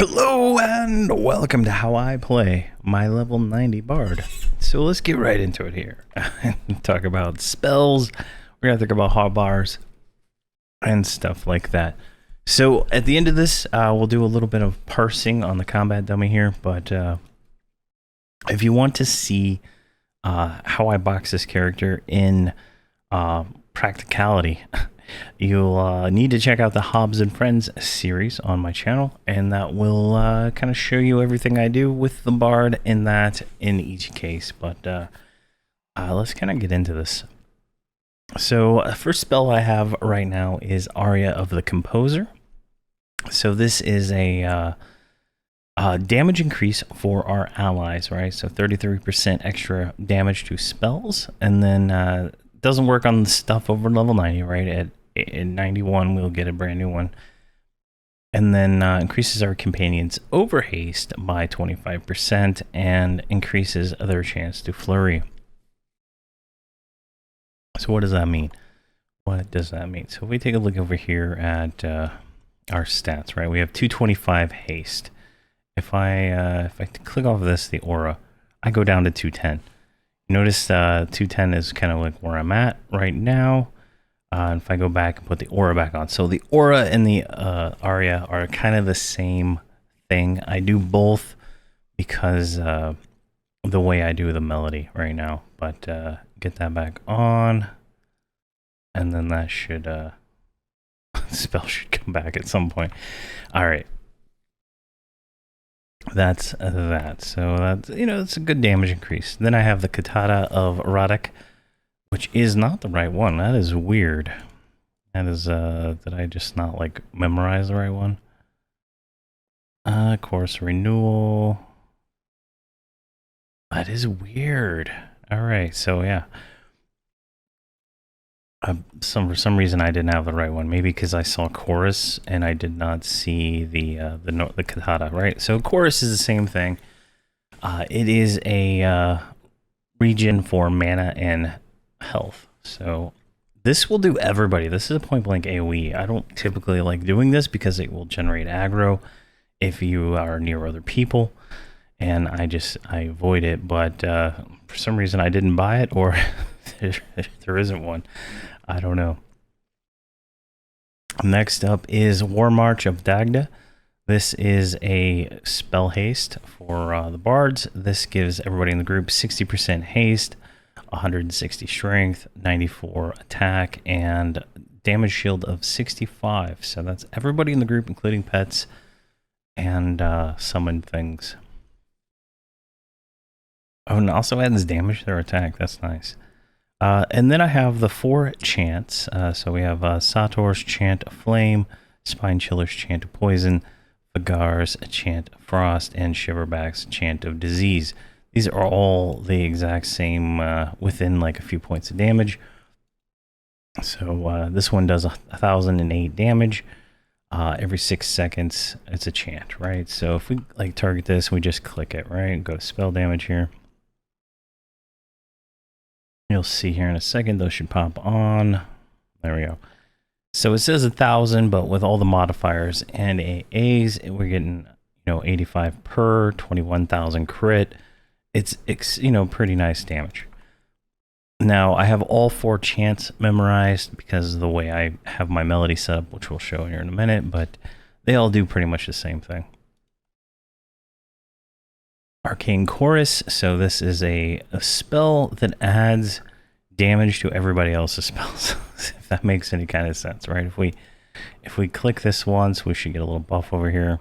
Hello and welcome to how I play my level 90 bard. So let's get right into it here and talk about spells. We're gonna talk about hotbars and stuff like that. So at the end of this, we'll do a little bit of parsing on the combat dummy here, but if you want to see how I box this character in practicality, you'll need to check out the Hobbs and Friends series on my channel, and that will kind of show you everything I do with the bard in each case. But let's kind of get into this. So first spell I have right now is Aria of the Composer. So this is a damage increase for our allies, right? So 33% extra damage to spells, and then doesn't work on the stuff over level 90, right? At 91, we'll get a brand new one. And then increases our companions' over haste by 25% and increases their chance to flurry. So what does that mean? What does that mean? So if we take a look over here at our stats, right? We have 225 haste. If I click off of this, the aura, I go down to 210. Notice 210 is kind of like where I'm at right now. And if I go back and put the aura back on. So the aura and the aria are kind of the same thing. I do both because the way I do the melody right now. But get that back on. And then that should, spell should come back at some point. All right. That's that. So that's, it's a good damage increase. Then I have the Katana of Radek, which is not the right one. That is weird. That is, did I just not, like, memorize the right one? Course renewal. That is weird. Alright, so yeah. For some reason I didn't have the right one. Maybe because I saw chorus and I did not see the Katana, right? So chorus is the same thing. It is a region for mana and health. So this will do everybody. This is a point blank AoE. I don't typically like doing this because it will generate aggro if you are near other people, and I avoid it. But for some reason I didn't buy it, or there isn't one. I don't know. Next up is War March of Dagda. This is a spell haste for the bards. This gives everybody in the group 60% haste, 160 strength, 94 attack, and damage shield of 65. So that's everybody in the group, including pets and summoned things. Oh, and also adds damage to their attack. That's nice. And then I have the 4 chants. So we have Sator's Chant of Flame, Spine Chiller's Chant of Poison, Fagar's Chant of Frost, and Shiverback's Chant of Disease. These are all the exact same within like a few points of damage. So this one does 1,008 damage. Every 6 seconds, it's a chant, right? So if we like target this, we just click it, right? Go to spell damage here. You'll see here in a second, those should pop on. There we go. So it says 1,000, but with all the modifiers and AAs, we're getting 85 per, 21,000 crit. It's pretty nice damage. Now I have all 4 chants memorized because of the way I have my melody set up, which we'll show here in a minute, but they all do pretty much the same thing. Arcane Chorus. So this is a spell that adds damage to everybody else's spells, if that makes any kind of sense, right? If we click this once, we should get a little buff over here.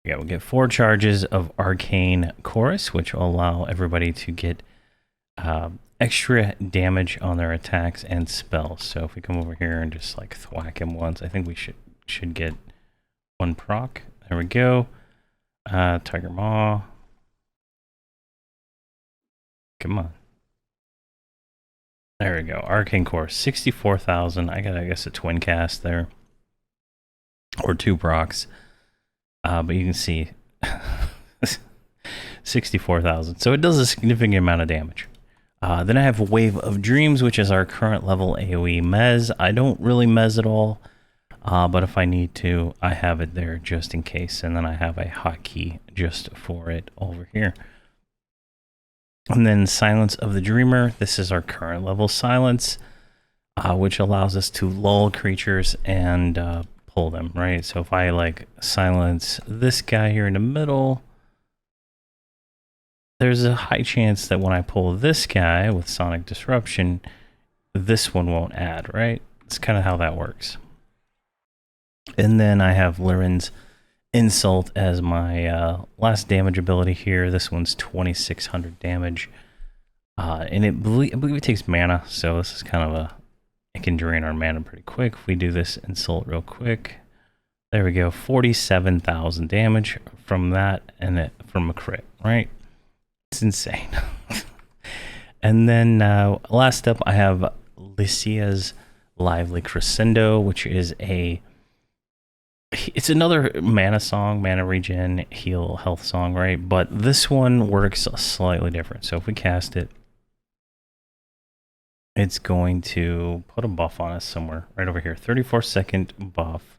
Yeah, we'll get 4 charges of Arcane Chorus, which will allow everybody to get extra damage on their attacks and spells. So if we come over here and just like thwack him once, I think we should get 1 proc. There we go. Tiger Maw. Come on. There we go. Arcane Core, 64,000. I got, I guess, a twin cast there. Or 2 procs. But you can see 64,000. So it does a significant amount of damage. Then I have Wave of Dreams, which is our current level AoE mez. I don't really mez at all. But if I need to, I have it there just in case, and then I have a hotkey just for it over here. And then Silence of the Dreamer. This is our current level silence, which allows us to lull creatures and pull them, right? So if I like silence this guy here in the middle, there's a high chance that when I pull this guy with Sonic Disruption, this one won't add, right? It's kind of how that works. And then I have Lirin's Insult as my last damage ability here. This one's 2600 damage. And I believe it takes mana, so this is kind of it can drain our mana pretty quick. If we do this Insult real quick, there we go, 47,000 damage from that, and from a crit, right? It's insane. And then last up, I have Lycia's Lively Crescendo, which is it's another mana song, mana regen, heal, health song, right? But this one works slightly different. So if we cast it, it's going to put a buff on us somewhere right over here. 34-second buff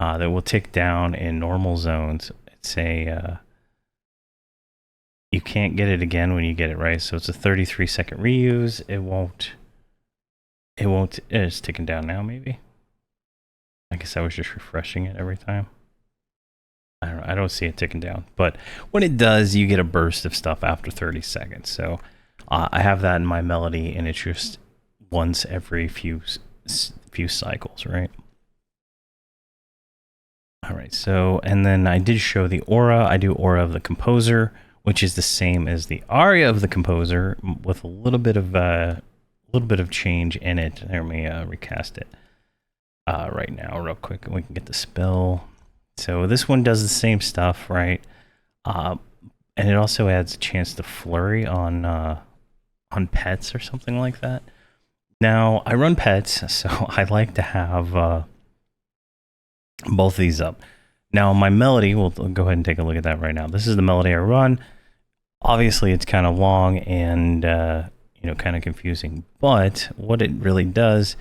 that will tick down in normal zones. It's you can't get it again when you get it, right? So it's a 33-second reuse. It's ticking down now, maybe. I guess I was just refreshing it every time. I don't see it ticking down, but when it does, you get a burst of stuff after 30 seconds. So I have that in my melody, and it's just once every few cycles, right? All right. So, and then I did show the aura. I do aura of the composer, which is the same as the aria of the composer, with a little bit of change in it. Let me recast it. Right now real quick, and we can get the spell. So this one does the same stuff, right? And it also adds a chance to flurry on pets or something like that. Now I run pets, so I like to have both these up. Now my melody, we'll go ahead and take a look at that right now. This is the melody I run. Obviously it's kind of long and kind of confusing, but what it really does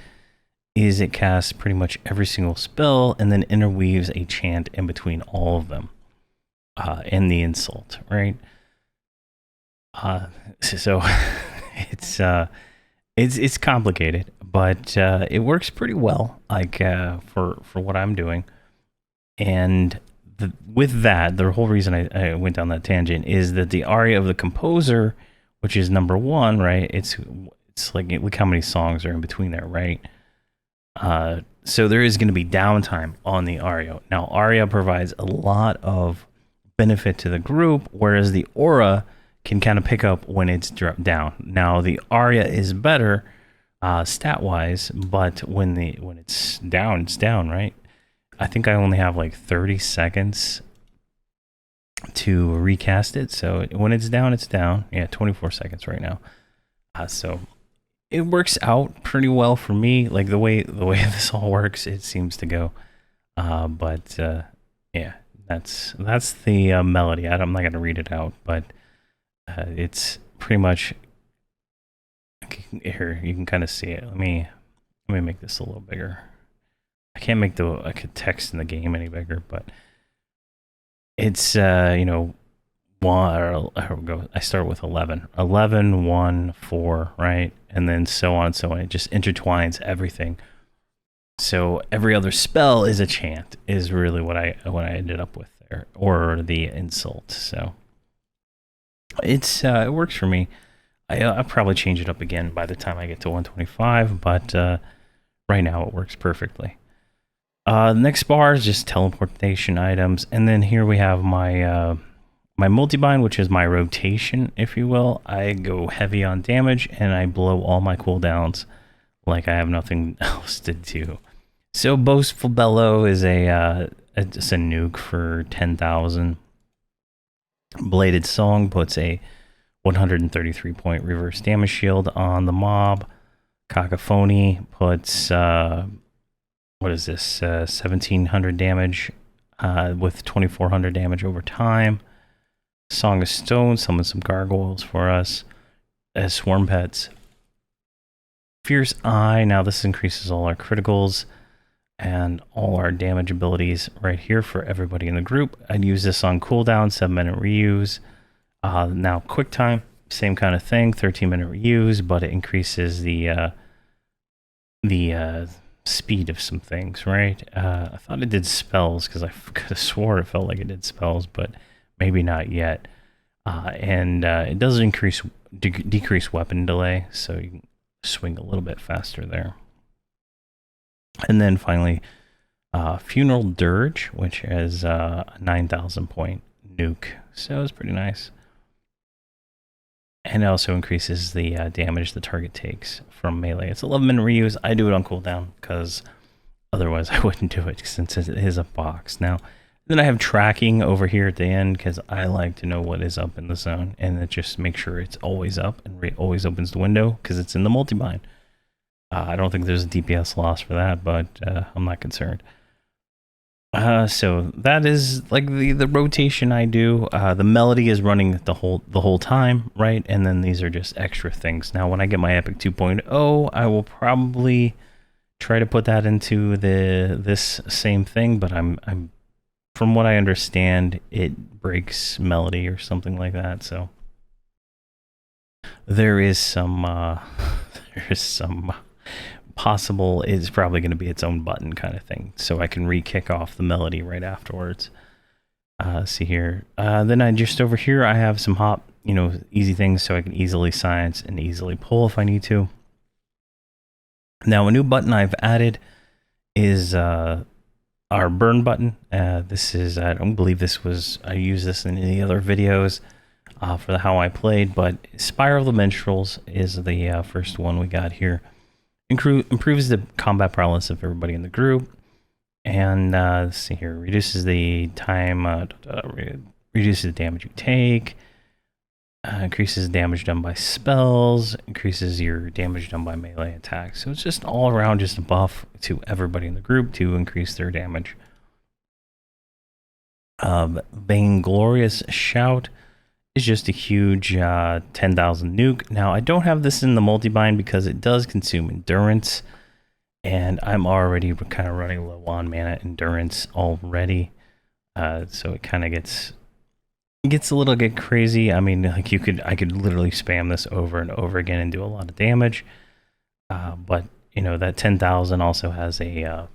is it casts pretty much every single spell and then interweaves a chant in between all of them, and the insult, right? So it's complicated, but it works pretty well, like for what I'm doing. And with that, the whole reason I went down that tangent is that the aria of the composer, which is number 1, right? It's like, look how many songs are in between there, right? So there is going to be downtime on the aria. Now, aria provides a lot of benefit to the group, whereas the aura can kind of pick up when it's dropped down. Now, the aria is better stat-wise, but when it's down, right? I think I only have like 30 seconds to recast it. So when it's down, it's down. Yeah, 24 seconds right now. So it works out pretty well for me. Like the way this all works, it seems to go. But yeah, that's the melody. I'm not gonna read it out, but it's pretty much here. You can kind of see it. Let me make this a little bigger. I can't make the text in the game any bigger, but it's one, I start with 11, 1, 4, right? And then so on and so on. It just intertwines everything. So every other spell is a chant, is really what I ended up with there, or the insult. So it works for me. I'll probably change it up again by the time I get to 125, but right now it works perfectly. Next bar is just teleportation items, and then here we have my my multi-bind, which is my rotation, if you will. I go heavy on damage, and I blow all my cooldowns like I have nothing else to do. So Boastful Bellow is it's a nuke for 10,000. Bladed Song puts a 133-point reverse damage shield on the mob. Cacophony puts what is this? 1,700 damage with 2,400 damage over time. Song of Stone summons some gargoyles for us as swarm pets. Fierce Eye, now this increases all our criticals and all our damage abilities right here for everybody in the group. I'd use this on cooldown, 7-minute reuse. Now quick time, same kind of thing, 13-minute reuse, but it increases the speed of some things, right? I thought it did spells because I could have swore it felt like it did spells, but maybe not yet. And it does decrease weapon delay, so you can swing a little bit faster there. And then finally, Funeral Dirge, which is a 9,000 point nuke, so it's pretty nice. And it also increases the damage the target takes from melee. It's 11-minute reuse. I do it on cooldown because otherwise I wouldn't do it since it is a box. Now, then I have tracking over here at the end because I like to know what is up in the zone, and it just makes sure it's always up and always opens the window because it's in the multi-bind. I don't think there's a DPS loss for that, but I'm not concerned. So that is like the rotation I do. The melody is running the whole time, right? And then these are just extra things. Now, when I get my Epic 2.0, I will probably try to put that into this same thing. But I'm from what I understand, it breaks melody or something like that. So there is some possible is probably going to be its own button kind of thing, so I can re-kick off the melody right afterwards. See here. Then I just over here I have some hop, easy things so I can easily silence and easily pull if I need to. Now a new button I've added is our burn button. This is, I don't believe I used this in any other videos for the how I played, but Spiral of the Minstrels is the first one we got here. Improves the combat prowess of everybody in the group, and let's see here, reduces the time, reduces the damage you take, increases damage done by spells, increases your damage done by melee attacks. So it's just all around just a buff to everybody in the group to increase their damage. Vainglorious Shout is just a huge 10,000 nuke. Now, I don't have this in the multi-bind because it does consume endurance, and I'm already kind of running low on mana endurance already. So it kind of gets a little bit crazy. I mean, like I could literally spam this over and over again and do a lot of damage. But that 10,000 also has a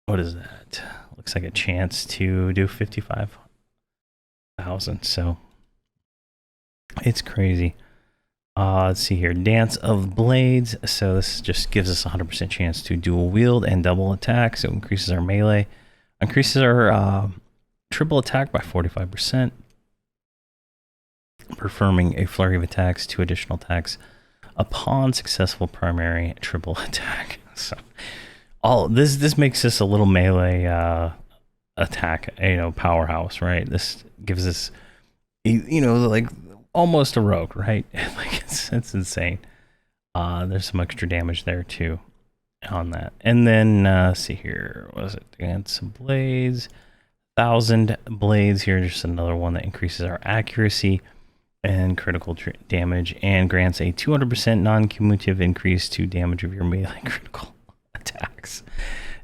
what is that? Looks like a chance to do 55,000. So it's crazy. Let's see here. Dance of Blades. So this just gives us 100% chance to dual wield and double attack. So it increases our melee. Increases our triple attack by 45%. Performing a flurry of attacks, 2 additional attacks upon successful primary triple attack. So all this makes this a little melee attack, powerhouse, right? This gives us, like almost a rogue, right? Like it's insane. There's some extra damage there too on that. And then see here, what is it? Dance of Blades, 1,000 blades here. Just another one that increases our accuracy and critical damage and grants a 200% non-cumulative increase to damage of your melee critical attacks.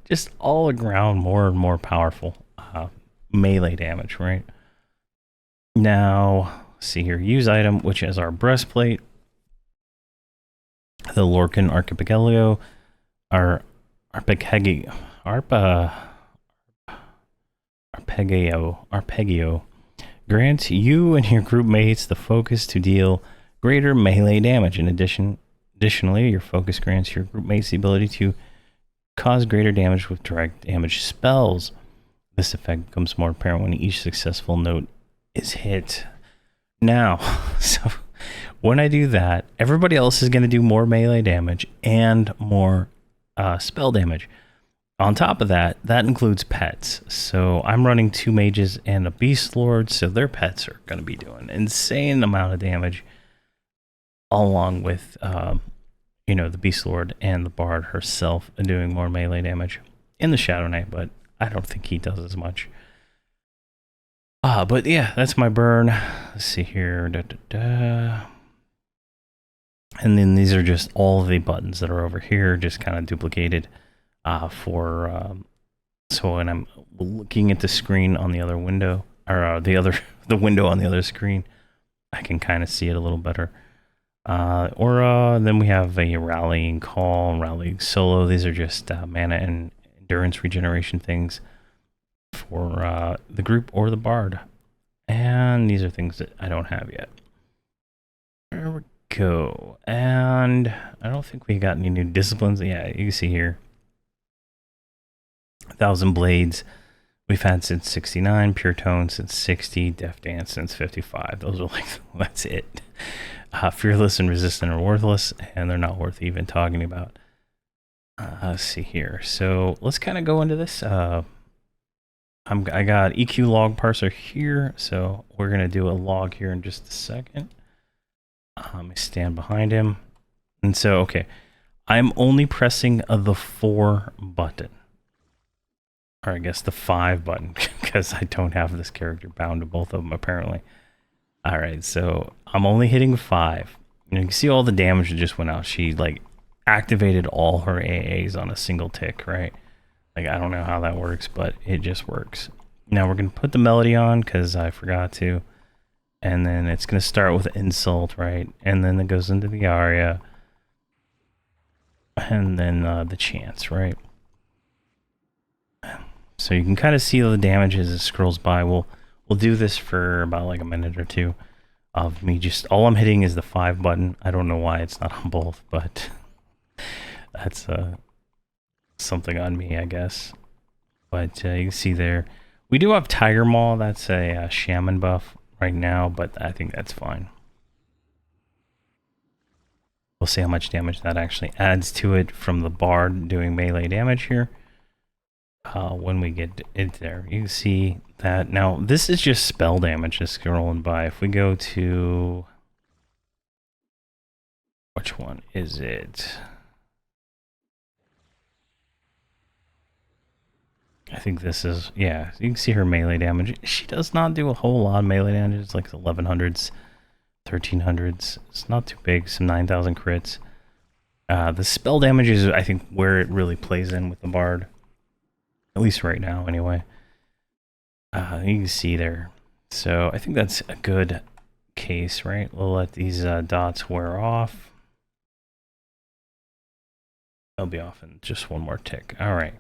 Just all around more and more powerful melee damage, right? Now, see here, use item, which is our breastplate, the Lorcan Archipelago, Arpeggio grants you and your group mates the focus to deal greater melee damage. Additionally, your focus grants your group mates the ability to cause greater damage with direct damage spells. This effect becomes more apparent when each successful note is hit. Now, so when I do that, everybody else is going to do more melee damage and more spell damage. On top of that, that includes pets. So I'm running 2 mages and a beast lord, so their pets are going to be doing an insane amount of damage, along with the beast lord and the bard herself doing more melee damage in the Shadow Knight, but I don't think he does as much. But yeah, that's my burn. Let's see here. And then these are just all the buttons that are over here, just kind of duplicated. So when I'm looking at the screen on the other window, or the window on the other screen, I can kind of see it a little better. Then we have a rallying call, rallying solo. These are just mana and endurance regeneration things for the group or the bard. And these are things that I don't have yet. There we go. And I don't think we got any new disciplines. Yeah, you can see here. 1,000 Blades we've had since 69, Pure Tone since 60, Death Dance since 55. Those are like, that's it. Fearless and Resistant are worthless, and they're not worth even talking about. Let's see here. So let's kind of go into this. I got EQ log parser here, so we're going to do a log here in just a second. Let me stand behind him. And so, okay, I'm only pressing the 4 button. Or I guess the 5 button, because I don't have this character bound to both of them, apparently. All right, so I'm only hitting 5. You can see all the damage that just went out. She, like, activated all her AAs on a single tick, right? Like, I don't know how that works, but it just works. Now we're going to put the melody on, because I forgot to. And then it's going to start with Insult, right? And then it goes into the aria. And then the chants, right? So you can kind of see the damage as it scrolls by. We'll do this for about like a minute or two of me just, all I'm hitting is the 5 button. I don't know why it's not on both, but that's something on me, I guess. But you can see there, we do have Tiger Maw. That's a shaman buff right now, but I think that's fine. We'll see how much damage that actually adds to it from the bard doing melee damage here. When we get it there, you can see that now this is just spell damage just scrolling by. If we go to, which one is it? I think this is, yeah, you can see her melee damage. She does not do a whole lot of melee damage. It's like 1100s, 1300s. It's not too big, some 9,000 crits. The spell damage is, I think, where it really plays in with the bard. At least right now, anyway. You can see there. So I think that's a good case, right? We'll let these dots wear off. They'll be off in just one more tick. All right.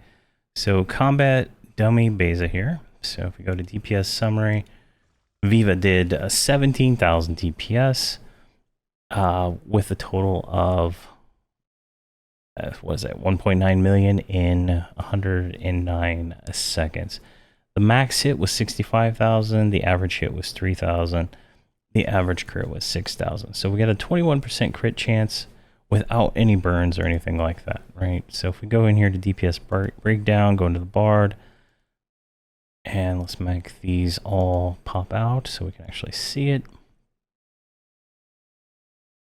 So combat dummy Beza here. So if we go to DPS summary, Viva did 17,000 DPS with a total of was it 1.9 million in 109 seconds. The max hit was 65,000. The average hit was 3,000. The average crit was 6,000. So we got a 21% crit chance without any burns or anything like that, right? So if we go in here to DPS breakdown, go into the bard, and let's make these all pop out so we can actually see it.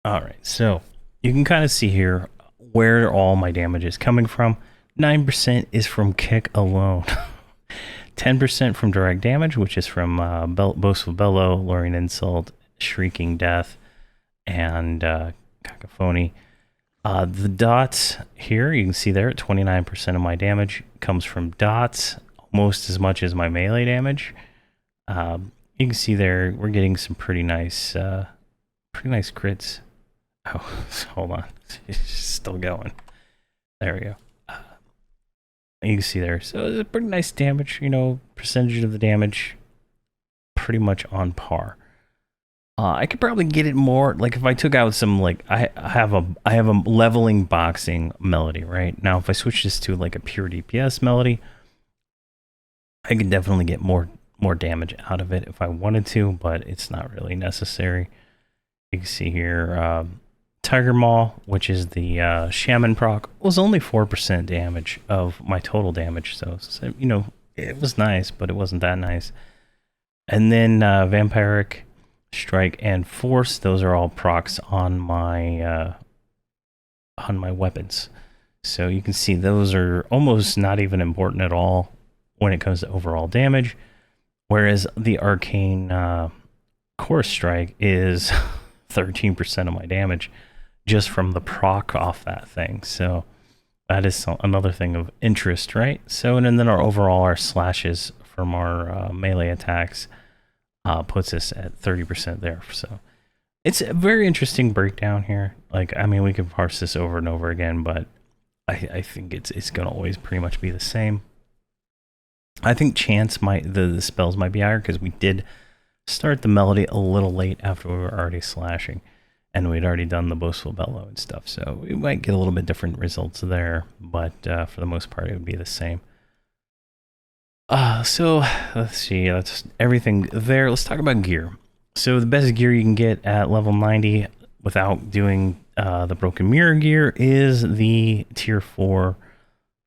All right, so you can kind of see here where all my damage is coming from. 9% is from kick alone. 10% from direct damage, which is from Boastful Bellow, Luring Insult, Shrieking Death, and Cacophony. The dots here, you can see there, 29% of my damage comes from dots, almost as much as my melee damage. You can see there, we're getting some pretty nice crits. Oh, hold on. It's still going. There we go. You can see there. So it's a pretty nice damage, you know, percentage of the damage pretty much on par. I could probably get it more, like if I took out some, like, I have a leveling boxing melody, right? Now, if I switch this to like a pure DPS melody, I could definitely get more damage out of it if I wanted to, but it's not really necessary. You can see here, Tiger Maw, which is the Shaman proc, was only 4% damage of my total damage. So, you know, it was nice, but it wasn't that nice. And then Vampiric, Strike, and Force, those are all procs on my weapons. So you can see those are almost not even important at all when it comes to overall damage. Whereas the Arcane Core Strike is 13% of my damage just from the proc off that thing. So that is another thing of interest, right? So, and then our overall, our slashes from our melee attacks puts us at 30% there. So it's a very interesting breakdown here. Like, I mean, we could parse this over and over again, but I think it's going to always pretty much be the same. I think chance might, the spells might be higher because we did start the melody a little late after we were already slashing. And we'd already done the boastful bellow and stuff, so we might get a little bit different results there, but for the most part, it would be the same. So let's see, that's everything there. Let's talk about gear. So the best gear you can get at level 90 without doing the broken mirror gear is the tier 4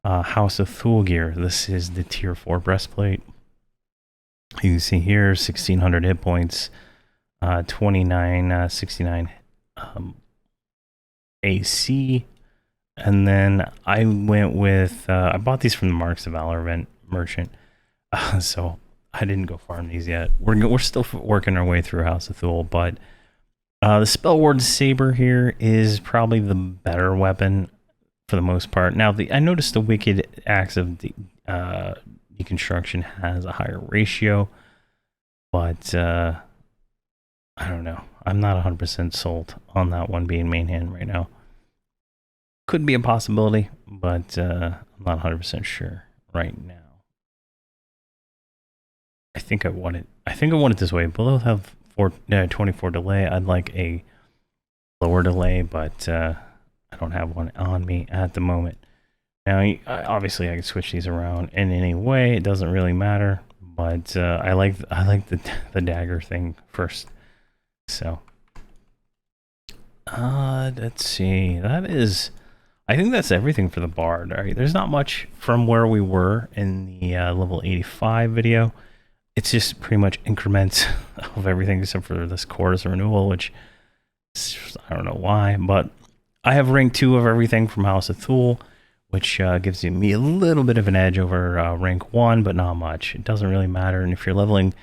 House of Thule gear. This is the tier 4 breastplate. You can see here 1600 hit points, 2969 AC, and then I went with I bought these from the Marks of Valor event merchant, so I didn't go farm these yet. We're still working our way through House of Thule, but the Spellward Saber here is probably the better weapon for the most part. Now, I noticed the Wicked Axe of the Deconstruction has a higher ratio, but I don't know. I'm not 100% sold on that one being main hand right now. Could be a possibility, but I'm not 100% sure right now. I think I want it this way. Both have 24 delay. I'd like a lower delay, but I don't have one on me at the moment. Now, obviously, I can switch these around in any way. It doesn't really matter, but I like the dagger thing first. So, let's see. I think that's everything for the Bard. All right, there's not much from where we were in the level 85 video. It's just pretty much increments of everything except for this chorus renewal, which I don't know why, but I have rank 2 of everything from House of Thule, which gives me a little bit of an edge over rank 1, but not much. It doesn't really matter, and if you're leveling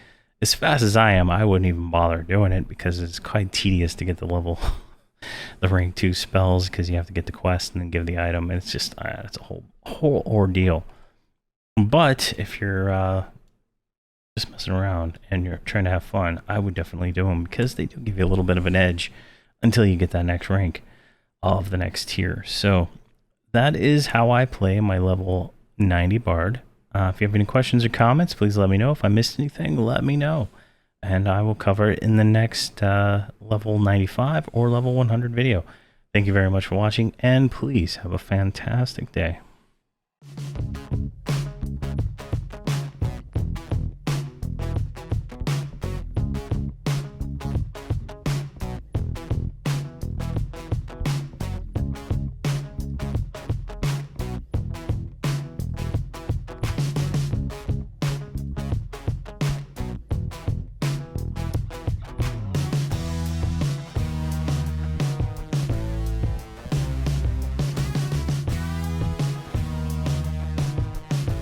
as fast as I am, I wouldn't even bother doing it because it's quite tedious to get the level, the rank 2 spells, because you have to get the quest and then give the item, and it's just it's a whole ordeal. But if you're just messing around and you're trying to have fun, I would definitely do them because they do give you a little bit of an edge until you get that next rank of the next tier. So that is how I play my level 90 Bard. If you have any questions or comments, please let me know. If I missed anything, let me know, and I will cover it in the next level 95 or level 100 video. Thank you very much for watching, and please have a fantastic day.